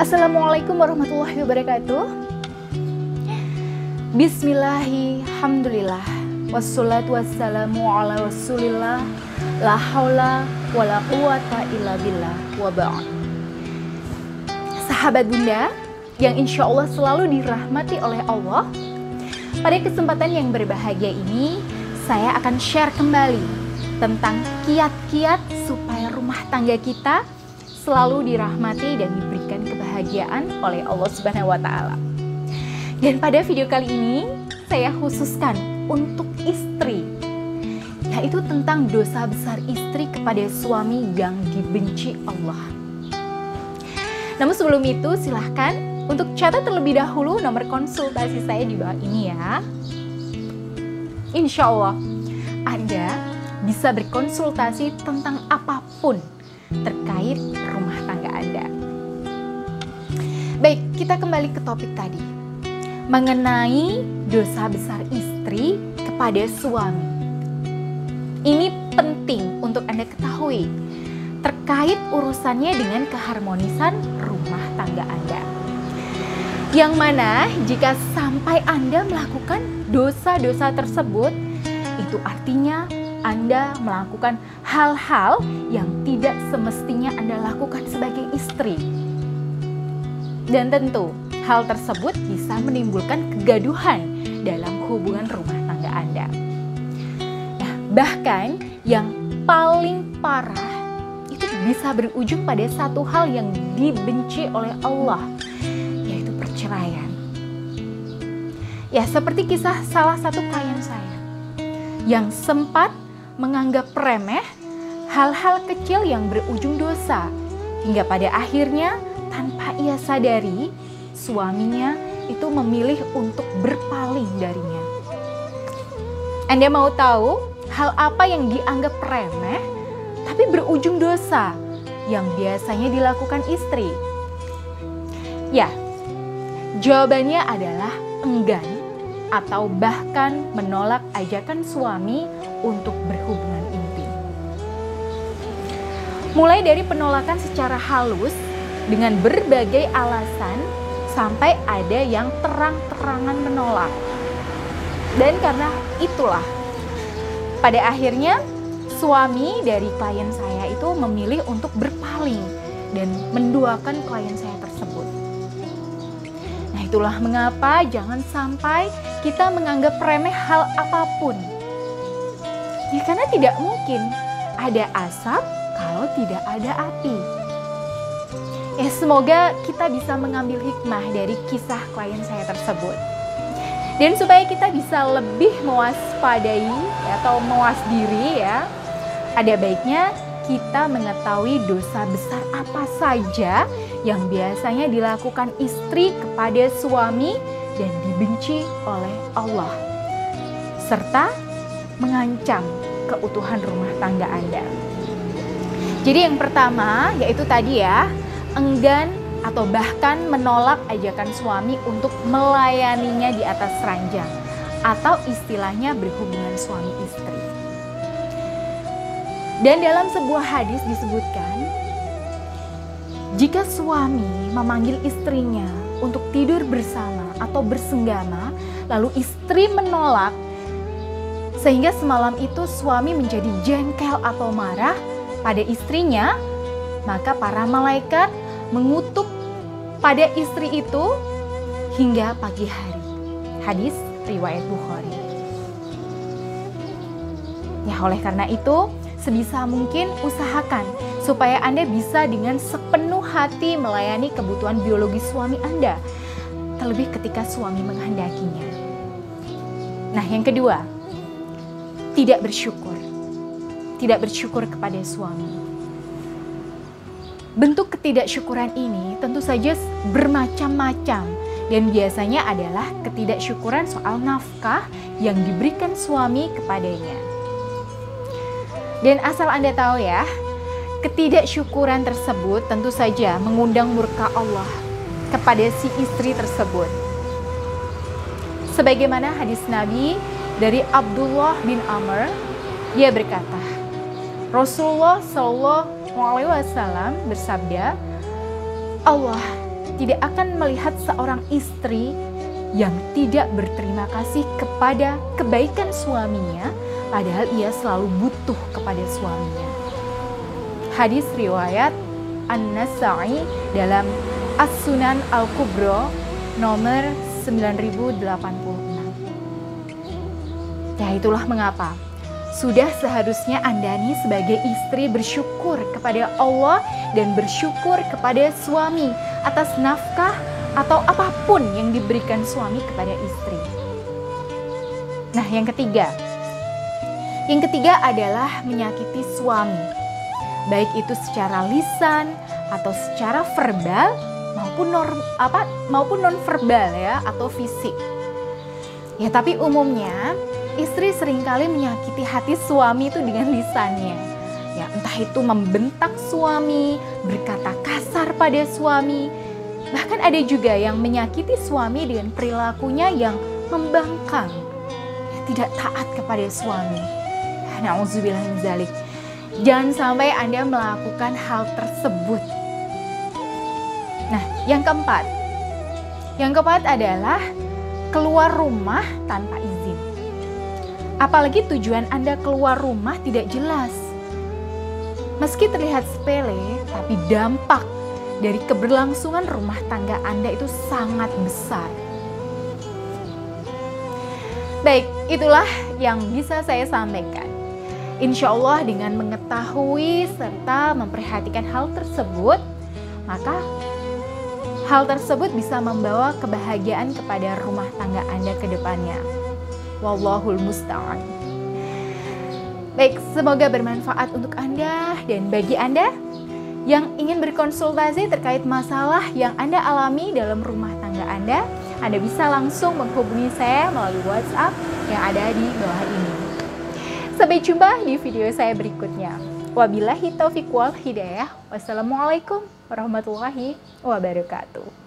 Assalamualaikum warahmatullahi wabarakatuh. Bismillahirrahmanirrahim. Wassalatu wassalamu ala rasulillah. La haula wa la quwata illa billah wa ba'd. Sahabat Bunda yang insya Allah selalu dirahmati oleh Allah, pada kesempatan yang berbahagia ini saya akan share kembali tentang kiat-kiat supaya rumah tangga kita selalu dirahmati dan diberikan kebahagiaan oleh Allah Subhanahu wa Ta'ala. Dan pada video kali ini saya khususkan untuk istri, yaitu tentang dosa besar istri kepada suami yang dibenci Allah. Namun sebelum itu silahkan untuk catat terlebih dahulu nomor konsultasi saya di bawah ini ya. Insya Allah Anda bisa berkonsultasi tentang apapun terkait rumah tangga Anda. Baik, kita kembali ke topik tadi mengenai dosa besar istri kepada suami. Ini penting untuk Anda ketahui terkait urusannya dengan keharmonisan rumah tangga Anda. Yang mana jika sampai Anda melakukan dosa-dosa tersebut, itu artinya Anda melakukan hal-hal yang tidak semestinya Anda lakukan sebagai istri. Dan tentu hal tersebut bisa menimbulkan kegaduhan dalam hubungan rumah tangga Anda. Nah, bahkan yang paling parah itu bisa berujung pada satu hal yang dibenci oleh Allah, yaitu perceraian. Ya, seperti kisah salah satu klien saya yang sempat menganggap remeh hal-hal kecil yang berujung dosa, hingga pada akhirnya tanpa ia sadari suaminya itu memilih untuk berpaling darinya. Anda mau tahu hal apa yang dianggap remeh tapi berujung dosa yang biasanya dilakukan istri? Ya, jawabannya adalah enggan atau bahkan menolak ajakan suami untuk berhubungan intim. Mulai dari penolakan secara halus dengan berbagai alasan sampai ada yang terang-terangan menolak. Dan karena itulah pada akhirnya suami dari klien saya itu memilih untuk berpaling dan menduakan klien saya tersebut. Nah, itulah mengapa jangan sampai kita menganggap remeh hal apapun. Ya, karena tidak mungkin ada asap kalau tidak ada api. Ya, semoga kita bisa mengambil hikmah dari kisah klien saya tersebut. Dan supaya kita bisa lebih mewaspadai atau mawas diri ya, ada baiknya kita mengetahui dosa besar apa saja yang biasanya dilakukan istri kepada suami dan dibenci oleh Allah, serta mengancam keutuhan rumah tangga Anda. Jadi yang pertama yaitu tadi ya, enggan atau bahkan menolak ajakan suami untuk melayaninya di atas ranjang, atau istilahnya berhubungan suami istri. Dan dalam sebuah hadis disebutkan, jika suami memanggil istrinya untuk tidur bersama atau bersenggama, lalu istri menolak, sehingga semalam itu suami menjadi jengkel atau marah pada istrinya, maka para malaikat mengutuk pada istri itu hingga pagi hari. Hadis riwayat Bukhari. Ya, oleh karena itu sebisa mungkin usahakan supaya Anda bisa dengan sepenuh hati melayani kebutuhan biologis suami Anda, terlebih ketika suami menghendakinya. Nah, yang kedua, tidak bersyukur. Tidak bersyukur kepada suami. Bentuk ketidaksyukuran ini tentu saja bermacam-macam, dan biasanya adalah ketidaksyukuran soal nafkah yang diberikan suami kepadanya. Dan asal Anda tahu ya, ketidaksyukuran tersebut tentu saja mengundang murka Allah kepada si istri tersebut. Sebagaimana hadis Nabi dari Abdullah bin Amr, dia berkata, Rasulullah SAW bersabda, Allah tidak akan melihat seorang istri yang tidak berterima kasih kepada kebaikan suaminya, padahal ia selalu butuh kepada suaminya. Hadis riwayat An-Nasa'i dalam As-Sunan Al-Kubra nomor 9086. Ya, itulah mengapa sudah seharusnya Anda nih sebagai istri bersyukur kepada Allah dan bersyukur kepada suami atas nafkah atau apapun yang diberikan suami kepada istri. Nah, yang ketiga adalah menyakiti suami, baik itu secara lisan atau secara verbal maupun non verbal ya, atau fisik. Ya, tapi umumnya istri seringkali menyakiti hati suami itu dengan lisannya. Ya, entah itu membentak suami, berkata kasar pada suami. Bahkan ada juga yang menyakiti suami dengan perilakunya yang membangkang, ya, tidak taat kepada suami. Na'udzubillah min dzalik. Jangan sampai Anda melakukan hal tersebut. Nah, yang keempat adalah keluar rumah tanpa izin. Apalagi tujuan Anda keluar rumah tidak jelas. Meski terlihat sepele, tapi dampak dari keberlangsungan rumah tangga Anda itu sangat besar. Baik, itulah yang bisa saya sampaikan. Insya Allah dengan mengetahui serta memperhatikan hal tersebut, maka hal tersebut bisa membawa kebahagiaan kepada rumah tangga Anda ke depannya. Wallahul musta'an. Baik, semoga bermanfaat untuk Anda, dan bagi Anda yang ingin berkonsultasi terkait masalah yang Anda alami dalam rumah tangga Anda bisa langsung menghubungi saya melalui WhatsApp yang ada di bawah ini. Sampai jumpa di video saya berikutnya. Wabillahi taufiq wal hidayah. Wassalamualaikum warahmatullahi wabarakatuh.